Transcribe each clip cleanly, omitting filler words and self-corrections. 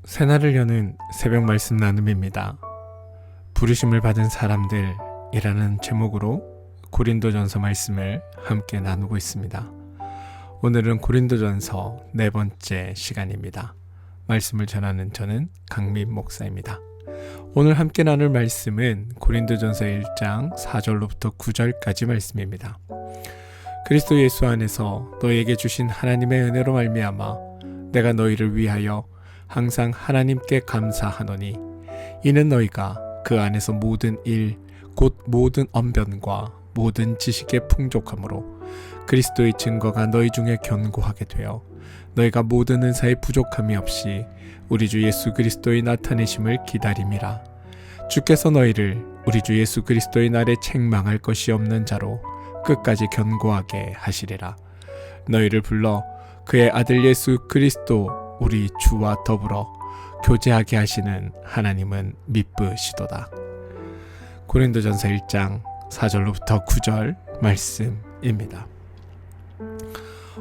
새날을 여는 새벽 말씀 나눔입니다. 부르심을 받은 사람들이라는 제목으로 고린도전서 말씀을 함께 나누고 있습니다. 오늘은 고린도전서 4번째 시간입니다. 말씀을 전하는 저는 강민 목사입니다. 오늘 함께 나눌 말씀은 고린도전서 1장 4절로부터 9절까지 말씀입니다. 그리스도 예수 안에서 너희에게 주신 하나님의 은혜로 말미암아 내가 너희를 위하여 항상 하나님께 감사하노니 이는 너희가 그 안에서 모든 일 곧 모든 언변과 모든 지식의 풍족함으로 그리스도의 증거가 너희 중에 견고하게 되어 너희가 모든 은사의 부족함이 없이 우리 주 예수 그리스도의 나타내심을 기다림이라. 주께서 너희를 우리 주 예수 그리스도의 날에 책망할 것이 없는 자로 끝까지 견고하게 하시리라. 너희를 불러 그의 아들 예수 그리스도 우리 주와 더불어 교제하게 하시는 하나님은 미쁘시도다. 고린도전서 1장 4절로부터 9절 말씀입니다.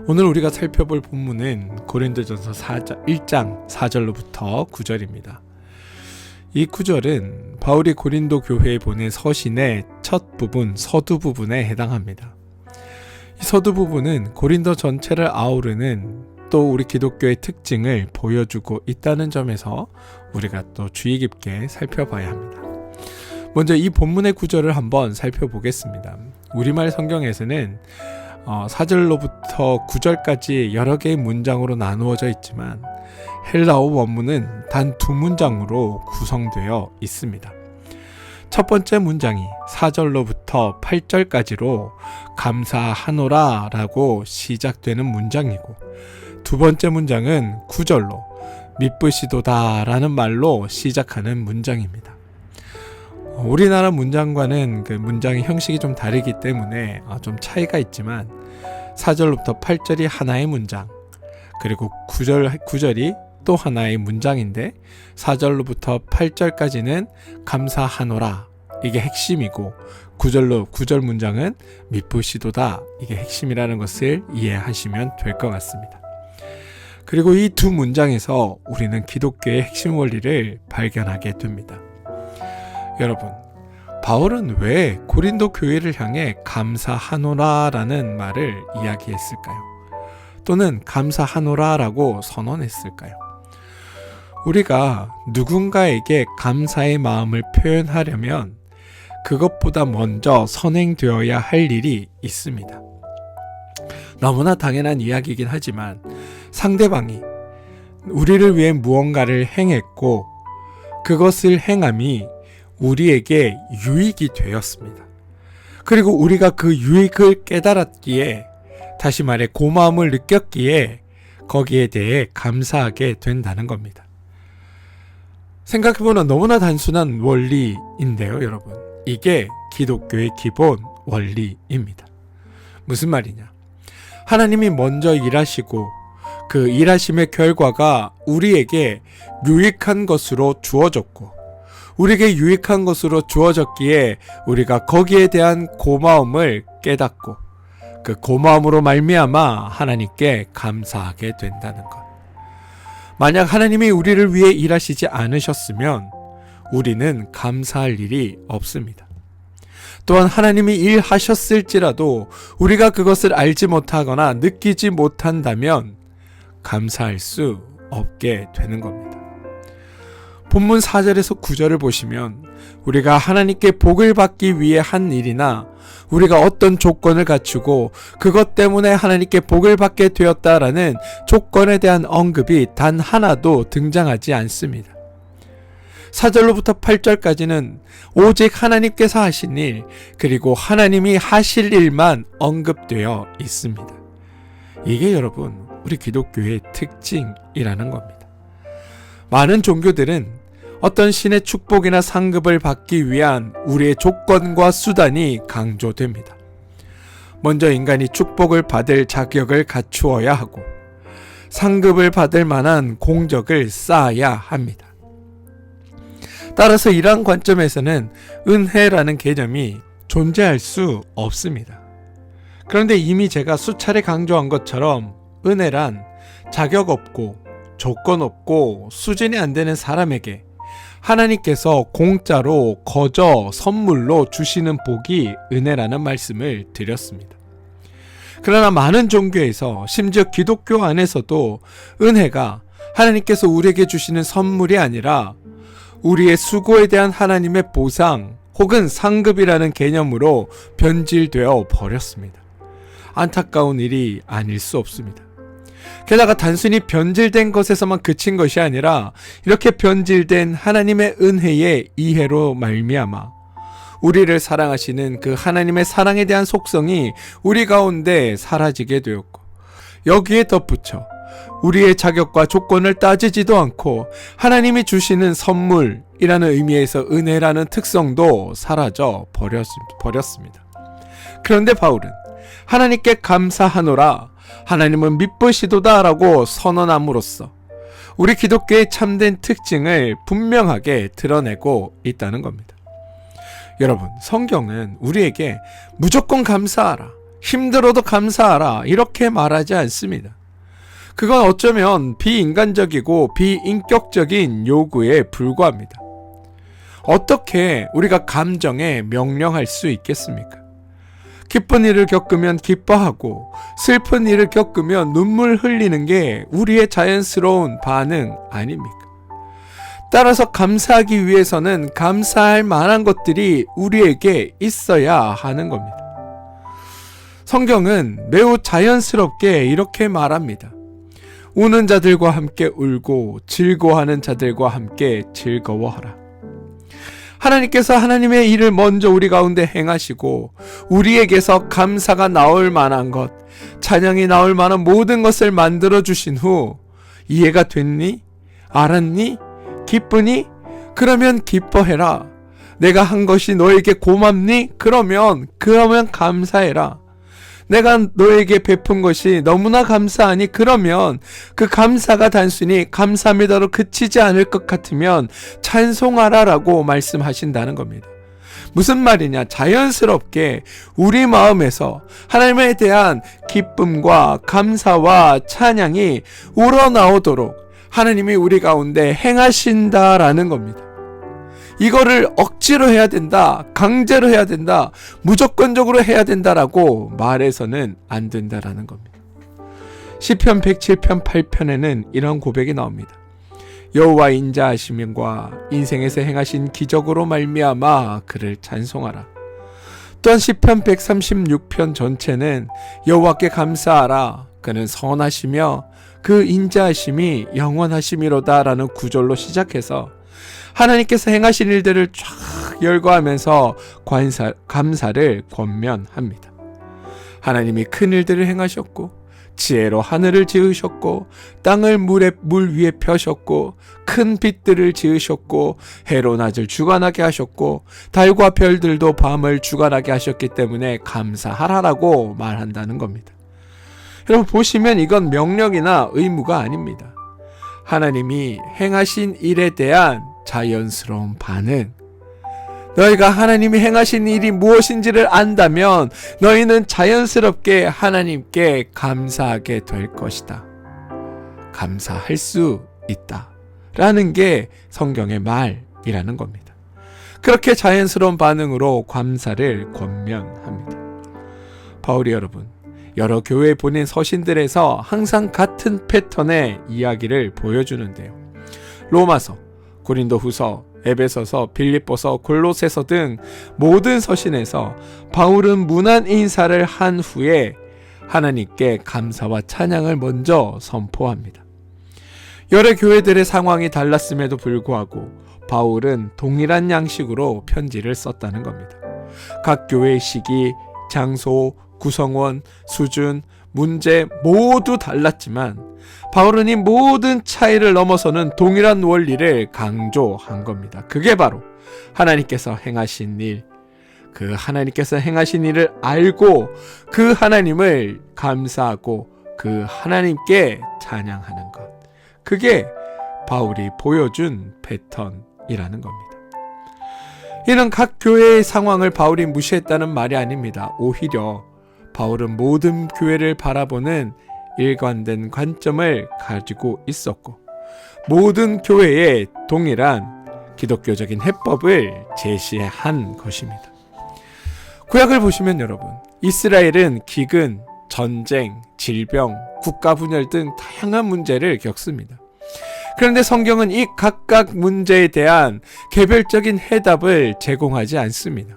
오늘 우리가 살펴볼 본문은 고린도전서 1장 4절로부터 9절입니다. 이 9절은 바울이 고린도 교회에 보낸 서신의 첫 부분, 서두 부분에 해당합니다. 이 서두 부분은 고린도 전체를 아우르는 또 우리 기독교의 특징을 보여주고 있다는 점에서 우리가 또 주의 깊게 살펴봐야 합니다. 먼저 이 본문의 구절을 한번 살펴보겠습니다. 우리말 성경에서는 4절로부터 9절까지 여러 개의 문장으로 나누어져 있지만 헬라어 원문은 단 2문장으로 구성되어 있습니다. 첫 번째 문장이 4절로부터 8절까지로 감사하노라 라고 시작되는 문장이고, 두 번째 문장은 9절로 미쁘시도다 라는 말로 시작하는 문장입니다. 우리나라 문장과는 그 문장의 형식이 좀 다르기 때문에 좀 차이가 있지만 4절로부터 8절이 하나의 문장, 그리고 9절이 또 하나의 문장인데 4절로부터 8절까지는 감사하노라 이게 핵심이고 9절 문장은 미쁘시도다 이게 핵심이라는 것을 이해하시면 될 것 같습니다. 그리고 이 두 문장에서 우리는 기독교의 핵심 원리를 발견하게 됩니다. 여러분, 바울은 왜 고린도 교회를 향해 감사하노라라는 말을 이야기했을까요? 또는 감사하노라라고 선언했을까요? 우리가 누군가에게 감사의 마음을 표현하려면 그것보다 먼저 선행되어야 할 일이 있습니다. 너무나 당연한 이야기이긴 하지만 상대방이 우리를 위해 무언가를 행했고 그것을 행함이 우리에게 유익이 되었습니다. 그리고 우리가 그 유익을 깨달았기에, 다시 말해 고마움을 느꼈기에 거기에 대해 감사하게 된다는 겁니다. 생각해보면 너무나 단순한 원리인데요, 여러분. 이게 기독교의 기본 원리입니다. 무슨 말이냐? 하나님이 먼저 일하시고 그 일하심의 결과가 우리에게 유익한 것으로 주어졌고, 우리에게 유익한 것으로 주어졌기에 우리가 거기에 대한 고마움을 깨닫고 그 고마움으로 말미암아 하나님께 감사하게 된다는 것. 만약 하나님이 우리를 위해 일하시지 않으셨으면 우리는 감사할 일이 없습니다. 또한 하나님이 일하셨을지라도 우리가 그것을 알지 못하거나 느끼지 못한다면 감사할 수 없게 되는 겁니다. 본문 4절에서 9절을 보시면 우리가 하나님께 복을 받기 위해 한 일이나 우리가 어떤 조건을 갖추고 그것 때문에 하나님께 복을 받게 되었다라는 조건에 대한 언급이 단 하나도 등장하지 않습니다. 4절로부터 8절까지는 오직 하나님께서 하신 일, 그리고 하나님이 하실 일만 언급되어 있습니다. 이게 여러분, 우리 기독교의 특징이라는 겁니다. 많은 종교들은 어떤 신의 축복이나 상급을 받기 위한 우리의 조건과 수단이 강조됩니다. 먼저 인간이 축복을 받을 자격을 갖추어야 하고 상급을 받을 만한 공적을 쌓아야 합니다. 따라서 이러한 관점에서는 은혜라는 개념이 존재할 수 없습니다. 그런데 이미 제가 수차례 강조한 것처럼 은혜란 자격 없고 조건 없고 수준이 안 되는 사람에게 하나님께서 공짜로 거저 선물로 주시는 복이 은혜라는 말씀을 드렸습니다. 그러나 많은 종교에서 심지어 기독교 안에서도 은혜가 하나님께서 우리에게 주시는 선물이 아니라 우리의 수고에 대한 하나님의 보상 혹은 상급이라는 개념으로 변질되어 버렸습니다. 안타까운 일이 아닐 수 없습니다. 게다가 단순히 변질된 것에서만 그친 것이 아니라 이렇게 변질된 하나님의 은혜의 이해로 말미암아 우리를 사랑하시는 그 하나님의 사랑에 대한 속성이 우리 가운데 사라지게 되었고, 여기에 덧붙여 우리의 자격과 조건을 따지지도 않고 하나님이 주시는 선물이라는 의미에서 은혜라는 특성도 사라져 버렸습니다. 그런데 바울은 하나님께 감사하노라, 하나님은 미쁘시도다 라고 선언함으로써 우리 기독교의 참된 특징을 분명하게 드러내고 있다는 겁니다. 여러분, 성경은 우리에게 무조건 감사하라, 힘들어도 감사하라 이렇게 말하지 않습니다. 그건 어쩌면 비인간적이고 비인격적인 요구에 불과합니다. 어떻게 우리가 감정에 명령할 수 있겠습니까? 기쁜 일을 겪으면 기뻐하고 슬픈 일을 겪으면 눈물 흘리는 게 우리의 자연스러운 반응 아닙니까? 따라서 감사하기 위해서는 감사할 만한 것들이 우리에게 있어야 하는 겁니다. 성경은 매우 자연스럽게 이렇게 말합니다. 우는 자들과 함께 울고 즐거워하는 자들과 함께 즐거워하라. 하나님께서 하나님의 일을 먼저 우리 가운데 행하시고 우리에게서 감사가 나올 만한 것, 찬양이 나올 만한 모든 것을 만들어 주신 후 이해가 됐니? 알았니? 기쁘니? 그러면 기뻐해라. 내가 한 것이 너에게 고맙니? 그러면 감사해라. 내가 너에게 베푼 것이 너무나 감사하니 그러면 그 감사가 단순히 감사합니다로 그치지 않을 것 같으면 찬송하라라고 말씀하신다는 겁니다. 무슨 말이냐? 자연스럽게 우리 마음에서 하나님에 대한 기쁨과 감사와 찬양이 우러나오도록 하나님이 우리 가운데 행하신다라는 겁니다. 이거를 억지로 해야 된다, 강제로 해야 된다, 무조건적으로 해야 된다라고 말해서는 안 된다라는 겁니다. 시편 107편 8편에는 이런 고백이 나옵니다. 여호와의 인자하심과 인생에서 행하신 기적으로 말미암아 그를 찬송하라. 또한 시편 136편 전체는 여호와께 감사하라, 그는 선하시며 그 인자하심이 영원하심이로다 라는 구절로 시작해서 하나님께서 행하신 일들을 쫙 열거하면서 감사를 권면합니다. 하나님이 큰 일들을 행하셨고 지혜로 하늘을 지으셨고 땅을 물 위에 펴셨고 큰 빛들을 지으셨고 해로 낮을 주관하게 하셨고 달과 별들도 밤을 주관하게 하셨기 때문에 감사하라라고 말한다는 겁니다. 여러분 보시면 이건 명령이나 의무가 아닙니다. 하나님이 행하신 일에 대한 자연스러운 반응. 너희가 하나님이 행하신 일이 무엇인지를 안다면 너희는 자연스럽게 하나님께 감사하게 될 것이다. 감사할 수 있다. 라는 게 성경의 말이라는 겁니다. 그렇게 자연스러운 반응으로 감사를 권면합니다. 바울이 여러분, 여러 교회에 보낸 서신들에서 항상 같은 패턴의 이야기를 보여주는데요. 로마서, 고린도후서, 에베소서, 빌립보서, 골로새서 등 모든 서신에서 바울은 문안 인사를 한 후에 하나님께 감사와 찬양을 먼저 선포합니다. 여러 교회들의 상황이 달랐음에도 불구하고 바울은 동일한 양식으로 편지를 썼다는 겁니다. 각 교회의 시기, 장소, 구성원, 수준, 문제 모두 달랐지만 바울은 이 모든 차이를 넘어서는 동일한 원리를 강조한 겁니다. 그게 바로 하나님께서 행하신 일, 그 하나님께서 행하신 일을 알고 그 하나님을 감사하고 그 하나님께 찬양하는 것. 그게 바울이 보여준 패턴이라는 겁니다. 이는 각 교회의 상황을 바울이 무시했다는 말이 아닙니다. 오히려 바울은 모든 교회를 바라보는 일관된 관점을 가지고 있었고 모든 교회에 동일한 기독교적인 해법을 제시한 것입니다. 구약을 보시면 여러분, 이스라엘은 기근, 전쟁, 질병, 국가 분열 등 다양한 문제를 겪습니다. 그런데 성경은 이 각각 문제에 대한 개별적인 해답을 제공하지 않습니다.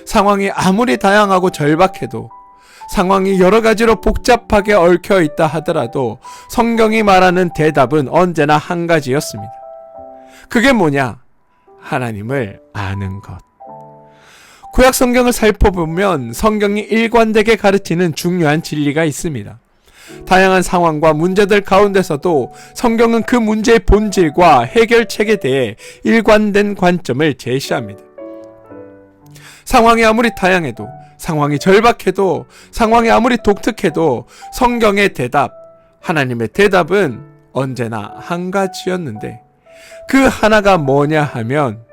상황이 아무리 다양하고 절박해도, 상황이 여러 가지로 복잡하게 얽혀 있다 하더라도 성경이 말하는 대답은 언제나 한 가지였습니다. 그게 뭐냐? 하나님을 아는 것. 구약 성경을 살펴보면 성경이 일관되게 가르치는 중요한 진리가 있습니다. 다양한 상황과 문제들 가운데서도 성경은 그 문제의 본질과 해결책에 대해 일관된 관점을 제시합니다. 상황이 아무리 다양해도, 상황이 절박해도, 상황이 아무리 독특해도 성경의 대답, 하나님의 대답은 언제나 한 가지였는데, 그 하나가 뭐냐 하면,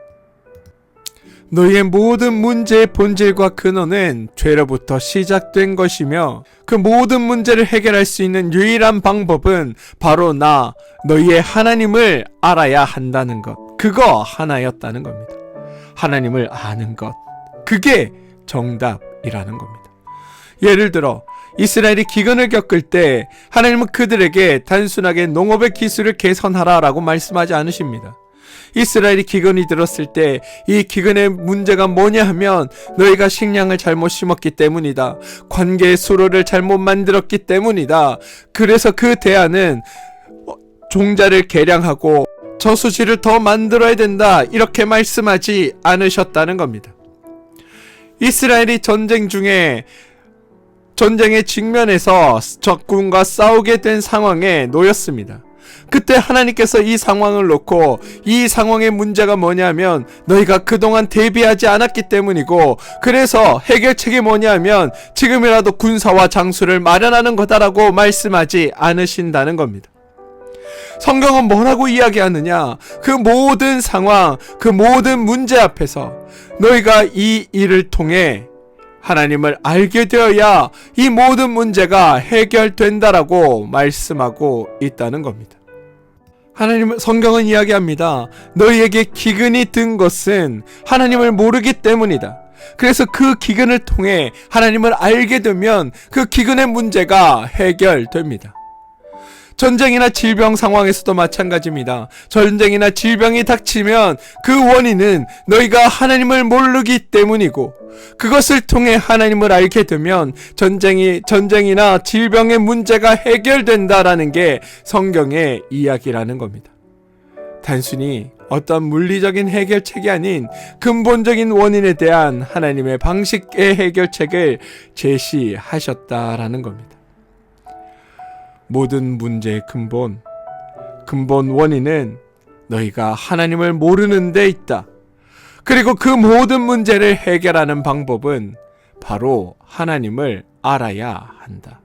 너희의 모든 문제의 본질과 근원은 죄로부터 시작된 것이며, 그 모든 문제를 해결할 수 있는 유일한 방법은 바로 너희의 하나님을 알아야 한다는 것. 그거 하나였다는 겁니다. 하나님을 아는 것. 그게 정답이라는 겁니다. 예를 들어 이스라엘이 기근을 겪을 때 하나님은 그들에게 단순하게 농업의 기술을 개선하라라고 말씀하지 않으십니다. 이스라엘이 기근이 들었을 때 이 기근의 문제가 뭐냐 하면 너희가 식량을 잘못 심었기 때문이다. 관계의 수로를 잘못 만들었기 때문이다. 그래서 그 대안은 종자를 개량하고 저수지를 더 만들어야 된다. 이렇게 말씀하지 않으셨다는 겁니다. 이스라엘이 전쟁 중에 전쟁의 직면에서 적군과 싸우게 된 상황에 놓였습니다. 그때 하나님께서 이 상황을 놓고 이 상황의 문제가 뭐냐면 너희가 그동안 대비하지 않았기 때문이고 그래서 해결책이 뭐냐면 지금이라도 군사와 장수를 마련하는 거다라고 말씀하지 않으신다는 겁니다. 성경은 뭐라고 이야기하느냐? 그 모든 상황, 그 모든 문제 앞에서 너희가 이 일을 통해 하나님을 알게 되어야 이 모든 문제가 해결된다라고 말씀하고 있다는 겁니다. 성경은 이야기합니다. 너희에게 기근이 든 것은 하나님을 모르기 때문이다. 그래서 그 기근을 통해 하나님을 알게 되면 그 기근의 문제가 해결됩니다. 전쟁이나 질병 상황에서도 마찬가지입니다. 전쟁이나 질병이 닥치면 그 원인은 너희가 하나님을 모르기 때문이고 그것을 통해 하나님을 알게 되면 전쟁이나 질병의 문제가 해결된다라는 게 성경의 이야기라는 겁니다. 단순히 어떤 물리적인 해결책이 아닌 근본적인 원인에 대한 하나님의 방식의 해결책을 제시하셨다라는 겁니다. 모든 문제의 근본 원인은 너희가 하나님을 모르는 데 있다. 그리고 그 모든 문제를 해결하는 방법은 바로 하나님을 알아야 한다.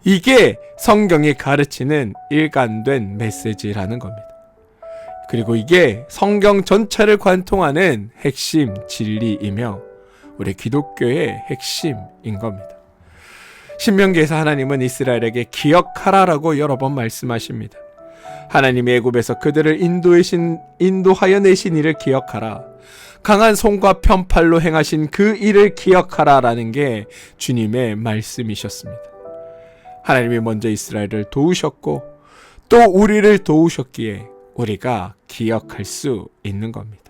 이게 성경이 가르치는 일관된 메시지라는 겁니다. 그리고 이게 성경 전체를 관통하는 핵심 진리이며 우리 기독교의 핵심인 겁니다. 신명기에서 하나님은 이스라엘에게 기억하라라고 여러 번 말씀하십니다. 하나님이 애굽에서 그들을 인도하여 내신 일을 기억하라. 강한 손과 편팔로 행하신 그 일을 기억하라라는 게 주님의 말씀이셨습니다. 하나님이 먼저 이스라엘을 도우셨고 또 우리를 도우셨기에 우리가 기억할 수 있는 겁니다.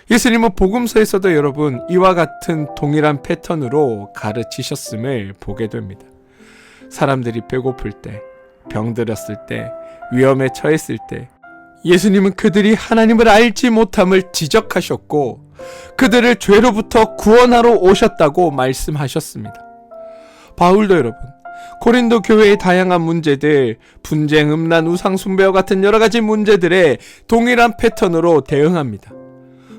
예수님은 복음서에서도 여러분 이와 같은 동일한 패턴으로 가르치셨음을 보게 됩니다. 사람들이 배고플 때, 병들었을 때, 위험에 처했을 때 예수님은 그들이 하나님을 알지 못함을 지적하셨고 그들을 죄로부터 구원하러 오셨다고 말씀하셨습니다. 바울도 여러분 고린도 교회의 다양한 문제들, 분쟁, 음란, 우상 숭배와 같은 여러 가지 문제들에 동일한 패턴으로 대응합니다.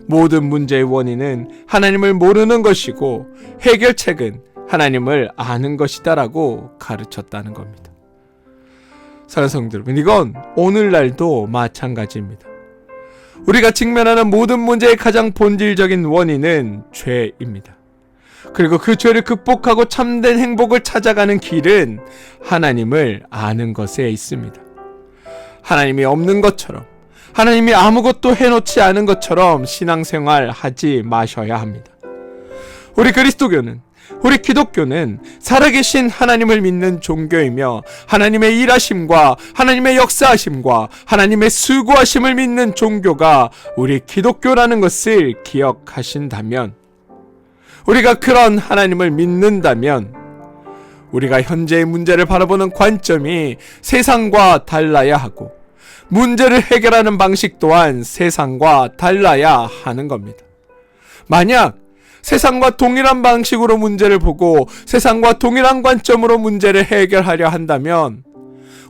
모든 문제의 원인은 하나님을 모르는 것이고 해결책은 하나님을 아는 것이다라고 가르쳤다는 겁니다. 사랑하는 성도 여러분, 이건 오늘날도 마찬가지입니다. 우리가 직면하는 모든 문제의 가장 본질적인 원인은 죄입니다. 그리고 그 죄를 극복하고 참된 행복을 찾아가는 길은 하나님을 아는 것에 있습니다. 하나님이 없는 것처럼, 하나님이 아무것도 해놓지 않은 것처럼 신앙생활 하지 마셔야 합니다. 우리 그리스도교는, 우리 기독교는 살아계신 하나님을 믿는 종교이며 하나님의 일하심과 하나님의 역사하심과 하나님의 수고하심을 믿는 종교가 우리 기독교라는 것을 기억하신다면, 우리가 그런 하나님을 믿는다면 우리가 현재의 문제를 바라보는 관점이 세상과 달라야 하고 문제를 해결하는 방식 또한 세상과 달라야 하는 겁니다. 만약 세상과 동일한 방식으로 문제를 보고 세상과 동일한 관점으로 문제를 해결하려 한다면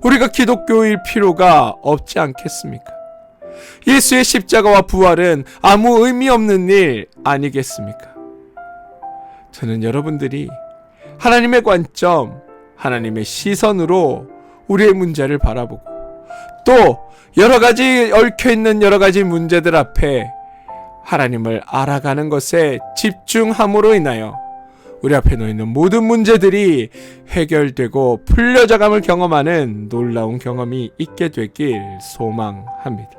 우리가 기독교일 필요가 없지 않겠습니까? 예수의 십자가와 부활은 아무 의미 없는 일 아니겠습니까? 저는 여러분들이 하나님의 관점, 하나님의 시선으로 우리의 문제를 바라보고 또 여러가지 얽혀있는 여러가지 문제들 앞에 하나님을 알아가는 것에 집중함으로 인하여 우리 앞에 놓여있는 모든 문제들이 해결되고 풀려져감을 경험하는 놀라운 경험이 있게 되길 소망합니다.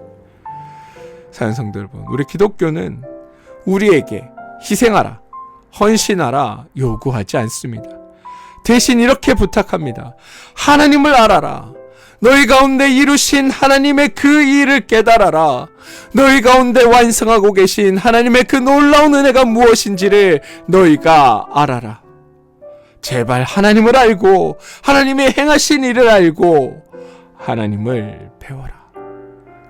사랑하는 성도 여러분, 우리 기독교는 우리에게 희생하라, 헌신하라 요구하지 않습니다. 대신 이렇게 부탁합니다. 하나님을 알아라. 너희 가운데 이루신 하나님의 그 일을 깨달아라. 너희 가운데 완성하고 계신 하나님의 그 놀라운 은혜가 무엇인지를 너희가 알아라. 제발 하나님을 알고 하나님의 행하신 일을 알고 하나님을 배워라.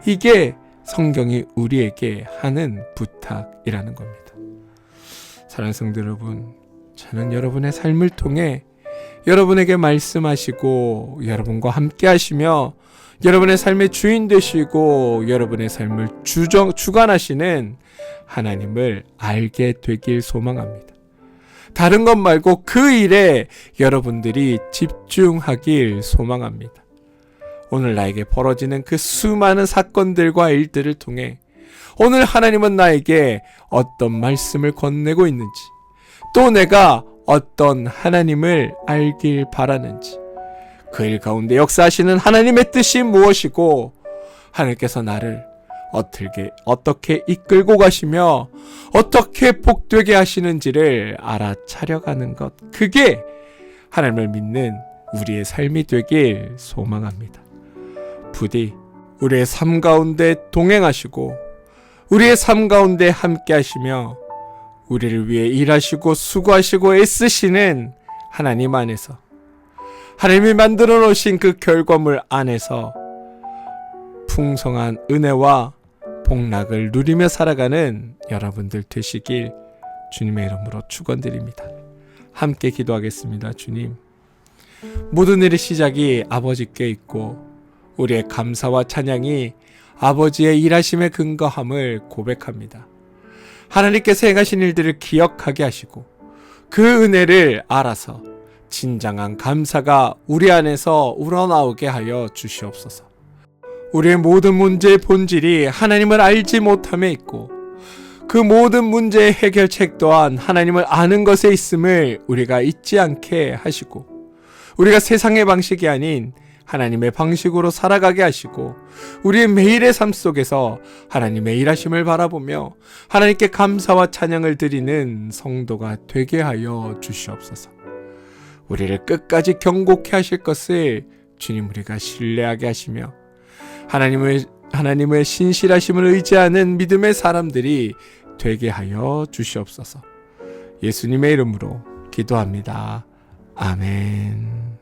이게 성경이 우리에게 하는 부탁이라는 겁니다. 사랑하는 성도 여러분, 저는 여러분의 삶을 통해 여러분에게 말씀하시고 여러분과 함께 하시며 여러분의 삶의 주인 되시고 여러분의 삶을 주관하시는 하나님을 알게 되길 소망합니다. 다른 것 말고 그 일에 여러분들이 집중하길 소망합니다. 오늘 나에게 벌어지는 그 수많은 사건들과 일들을 통해 오늘 하나님은 나에게 어떤 말씀을 건네고 있는지, 또 내가 어떤 하나님을 알길 바라는지, 그 일 가운데 역사하시는 하나님의 뜻이 무엇이고 하나님께서 나를 어떻게 이끌고 가시며 어떻게 복되게 하시는지를 알아차려가는 것, 그게 하나님을 믿는 우리의 삶이 되길 소망합니다. 부디 우리의 삶 가운데 동행하시고 우리의 삶 가운데 함께 하시며 우리를 위해 일하시고 수고하시고 애쓰시는 하나님 안에서, 하나님이 만들어 놓으신 그 결과물 안에서 풍성한 은혜와 복락을 누리며 살아가는 여러분들 되시길 주님의 이름으로 축원드립니다. 함께 기도하겠습니다. 주님, 모든 일의 시작이 아버지께 있고 우리의 감사와 찬양이 아버지의 일하심에 근거함을 고백합니다. 하나님께서 행하신 일들을 기억하게 하시고 그 은혜를 알아서 진정한 감사가 우리 안에서 우러나오게 하여 주시옵소서. 우리의 모든 문제의 본질이 하나님을 알지 못함에 있고 그 모든 문제의 해결책 또한 하나님을 아는 것에 있음을 우리가 잊지 않게 하시고 우리가 세상의 방식이 아닌 하나님의 방식으로 살아가게 하시고 우리의 매일의 삶 속에서 하나님의 일하심을 바라보며 하나님께 감사와 찬양을 드리는 성도가 되게 하여 주시옵소서. 우리를 끝까지 경고케 하실 것을 주님 우리가 신뢰하게 하시며 하나님의 신실하심을 의지하는 믿음의 사람들이 되게 하여 주시옵소서. 예수님의 이름으로 기도합니다. 아멘.